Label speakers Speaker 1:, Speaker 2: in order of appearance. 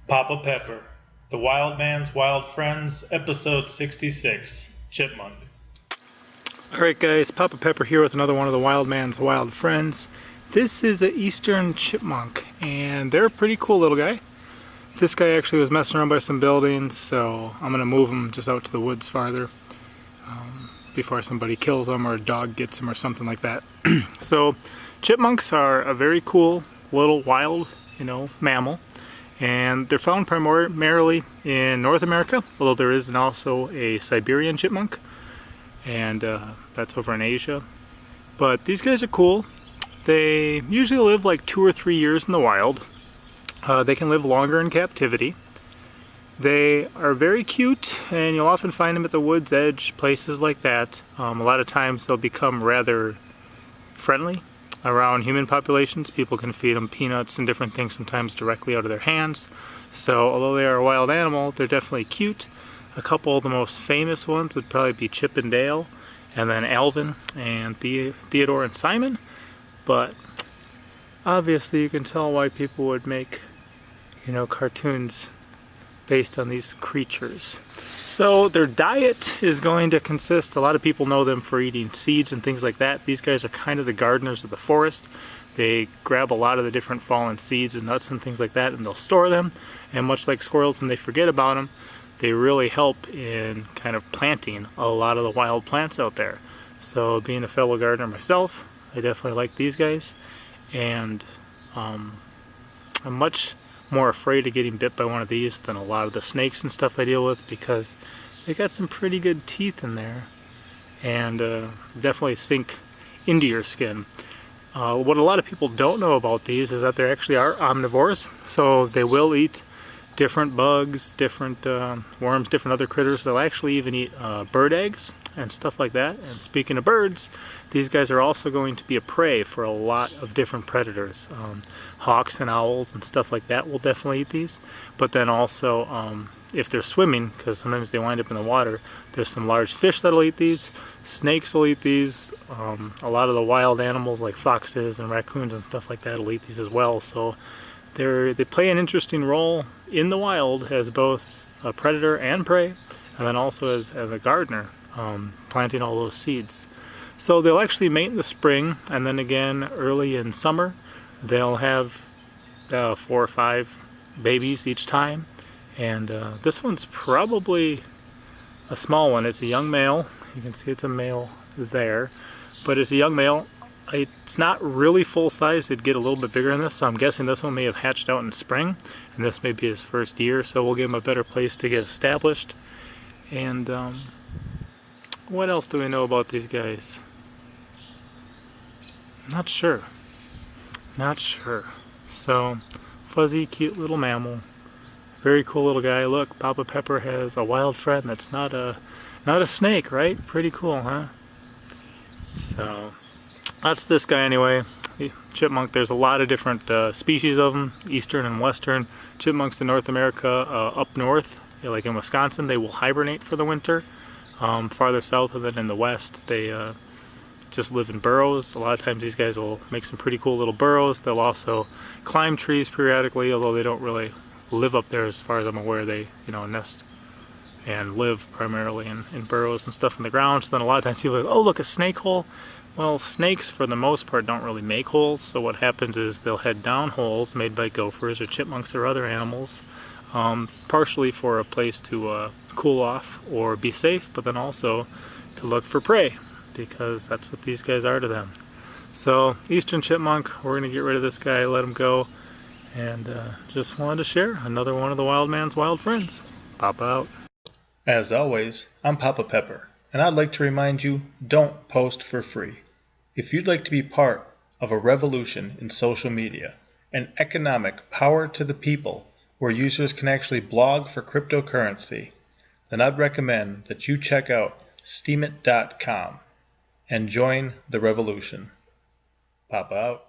Speaker 1: Papa Pepper, The Wild Man's Wild Friends, Episode 66, Chipmunk.
Speaker 2: Alright guys, Papa Pepper here with another one of the Wild Man's Wild Friends. This is an eastern chipmunk, and they're a pretty cool little guy. This guy actually was messing around by some buildings, so I'm going to move him just out to the woods farther before somebody kills him or a dog gets him or something like that. So chipmunks are a very cool little wild, mammal. And they're found primarily in North America, although there is also a Siberian chipmunk, and that's over in Asia. But these guys are cool. They usually live like 2 or 3 years in the wild. They can live longer in captivity. They are very cute, and you'll often find them at the wood's edge, places like that. A lot of times they'll become rather friendly around human populations. People can feed them peanuts and different things sometimes directly out of their hands. So although they are a wild animal, they're definitely cute. A couple of the most famous ones would probably be Chip and Dale, and then Alvin and Theodore and Simon. But obviously you can tell why people would make, cartoons based on these creatures. So their diet is going to consist, a lot of people know them for eating seeds and things like that. These guys are kind of the gardeners of the forest. They grab a lot of the different fallen seeds and nuts and things like that, and they'll store them. And much like squirrels, when they forget about them, they really help in kind of planting a lot of the wild plants out there. So being a fellow gardener myself, I definitely like these guys. And I'm much more afraid of getting bit by one of these than a lot of the snakes and stuff I deal with, because they got some pretty good teeth in there and definitely sink into your skin. What a lot of people don't know about these is that they actually are omnivores, so they will eat different bugs, different worms, different other critters. They'll actually even eat bird eggs and stuff like that. And speaking of birds, these guys are also going to be a prey for a lot of different predators. Hawks and owls and stuff like that will definitely eat these. But then also, if they're swimming, because sometimes they wind up in the water, there's some large fish that'll eat these. Snakes will eat these. A lot of the wild animals like foxes and raccoons and stuff like that will eat these as well. So they play an interesting role in the wild as both a predator and prey, and then also as a gardener, planting all those seeds. So they'll actually mate in the spring, and then again early in summer. They'll have 4 or 5 babies each time, and this one's probably a small one. It's a young male. You can see it's a male there, but it's a young male. It's not really full size. It'd get a little bit bigger than this, so I'm guessing this one may have hatched out in spring, and this may be his first year, so we'll give him a better place to get established. And what else do we know about these guys? Not sure. So, fuzzy, cute little mammal. Very cool little guy. Look, Papa Pepper has a wild friend that's not a snake, right? Pretty cool, huh? So that's this guy anyway. Chipmunk. There's a lot of different species of them, eastern and western. Chipmunks in North America, up north, like in Wisconsin, they will hibernate for the winter. Farther south, and then in the west, they just live in burrows. A lot of times these guys will make some pretty cool little burrows. They'll also climb trees periodically, although they don't really live up there as far as I'm aware. They nest and live primarily in burrows and stuff in the ground. So then a lot of times people are like, oh look, a snake hole. Well, snakes for the most part don't really make holes, so what happens is they'll head down holes made by gophers or chipmunks or other animals, partially for a place to cool off or be safe, but then also to look for prey, because that's what these guys are to them. So eastern chipmunk, we're going to get rid of this guy, let him go, and just wanted to share another one of the Wild Man's Wild Friends. Papa out.
Speaker 1: As always, I'm Papa Pepper, and I'd like to remind you, don't post for free. If you'd like to be part of a revolution in social media, an economic power to the people where users can actually blog for cryptocurrency, then I'd recommend that you check out steemit.com and join the revolution. Papa out.